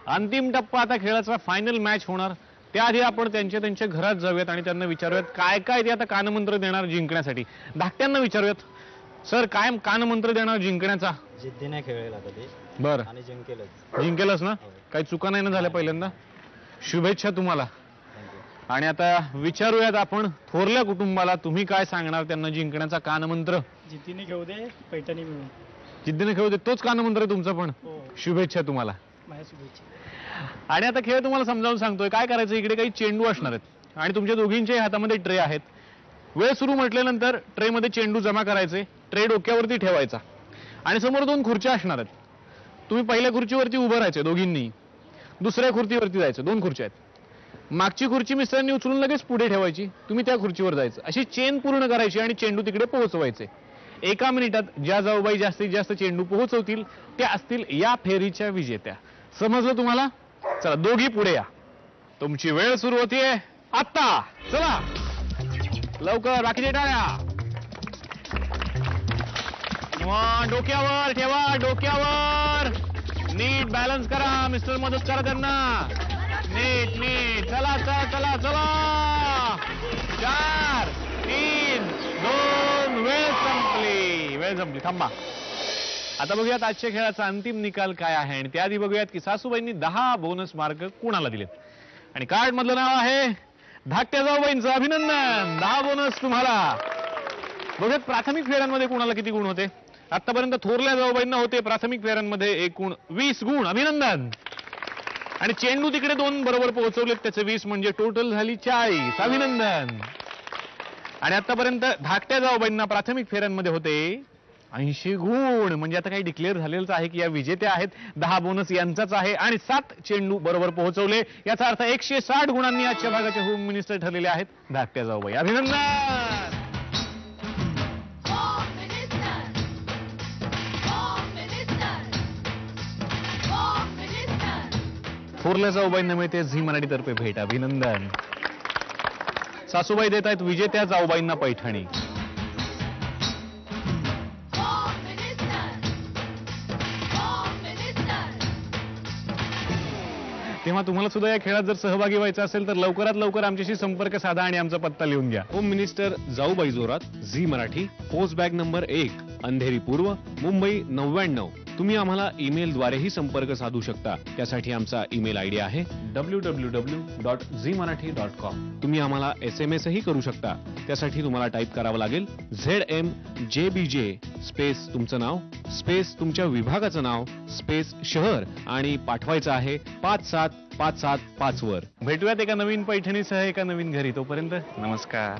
अंतिम टप्पा आता खेळाचा फायनल मॅच होणार. त्याआधी आपण त्यांच्या घरात जाऊयात आणि त्यांना विचारूयात काय काय ते आता कानमंत्र देणार जिंकण्यासाठी. धाकट्यांना विचारूयात, सर काय कानमंत्र देणार जिंकण्याचा? जिद्दीने खेळेल आता ते. बरं, आणि जिंकेलच. जिंकेलच ना? काही चुका नाही ना झाल्या पहिल्यांदा? शुभेच्छा तुम्हाला. आणि आता विचारूयात आपण थोरल्या कुटुंबाला, तुम्ही काय सांगणार त्यांना जिंकण्याचा कानमंत्र? जिद्दीने खेळू दे, पैठणी मिळून. जिद्दीने खेळू दे, तोच कानमंत्र आहे तुमचा पण? शुभेच्छा तुम्हाला. माझ्या शुभेच्छा. आणि आता खेळ तुम्हाला समजावून सांगतोय. काय करायचं, इकडे काही चेंडू असणार आहेत आणि तुमच्या दोघींच्याही हातामध्ये ट्रे आहेत. वेळ सुरू म्हटल्यानंतर ट्रे मध्ये चेंडू जमा करायचे, ट्रे डोक्यावरती ठेवायचा आणि समोर 2 खुर्च्या असणार आहेत. तुम्ही पहिल्या खुर्चीवरती उभं राहायचे दोघींनी, दुसऱ्या खुर्चीवरती जायचं. 2 खुर्च्या आहेत. मागची खुर्ची मिस्टरांनी उचलून लगेच पुढे ठेवायची, तुम्ही त्या खुर्चीवर जायचं. अशी चेन पूर्ण करायची आणि चेंडू तिकडे पोहोचवायचे. 1 मिनिटात ज्या जाऊबाई जास्तीत जास्त चेंडू पोहोचवतील त्या असतील या फेरीच्या विजेत्या. समजलं तुम्हाला? चला दोघी पुढे या, तुमची वेळ सुरू होतीये आता. चला लवकर, बाकीचे टाळ्या. डोक्यावर ठेवा, डोक्यावर. नीट बॅलन्स करा, मिस्टर मदत करा त्यांना. नीट नीट. चला चला चला चला. 4 3 2. वेळ संपली, वेळ संपली. थांबा. आता बघूयात आजच्या खेळाचा अंतिम निकाल काय आहे आणि त्याआधी बघूयात की सासूबाईंनी 10 बोनस मार्क कुणाला दिलेत. आणि कार्ड मधलं नाव आहे धाकट्या जाऊबाईंचं. अभिनंदन, 10 बोनस तुम्हाला. बघूयात प्राथमिक फेऱ्यांमध्ये कुणाला किती गुण होते. आतापर्यंत थोरल्या जाऊबाईंना होते प्राथमिक फेऱ्यांमध्ये एकूण 20 गुण. अभिनंदन. आणि चेंडू तिकडे 2 बरोबर पोहोचवलेत, त्याचे 20 म्हणजे टोटल झाली 40. अभिनंदन. आणि आतापर्यंत धाकट्या जाऊबाईंना प्राथमिक फेऱ्यांमध्ये होते 80 गुण, म्हणजे आता काही डिक्लेअर झालेलंच आहे की या विजेत्या आहेत. 10 बोनस यांचाच आहे आणि 7 चेंडू बरोबर पोहोचवले. याचा अर्थ 160 गुणांनी आजच्या भागाचे होम मिनिस्टर ठरलेले आहेत धाकट्या जाऊबाई. अभिनंदन. थोरल्या जाऊबाईंना मिळते झी मराठीतर्फे भेट. अभिनंदन. सासूबाई देत आहेत विजेत्या जाऊबाईंना पैठणी. तेव्हा तुम्हाला सुद्धा या खेळात जर सहभागी व्हायचं असेल तर लवकरात लवकर आमच्याशी संपर्क साधा आणि आमचा पत्ता लिहून घ्या. Home minister Jaubai Jorat, Zee Marathi, post bag number 1, Andheri पूर्व, मुंबई 99. तुम्ही आम्हाला ईमेलद्वारेही संपर्क साधू शकता. त्यासाठी आमचा ईमेल आयडी आहे www.zmarathi.com. तुम्ही आम्हाला SMS ही करू शकता. त्यासाठी तुम्हाला टाईप करावं लागेल ZMJBJ स्पेस तुमचं नाव स्पेस तुमच्या विभागाचं नाव स्पेस शहर आणि पाठवायचं आहे 57575 वर. भेटूयात एका नवीन पैठणीसह एका नवीन घरी. तोपर्यंत नमस्कार.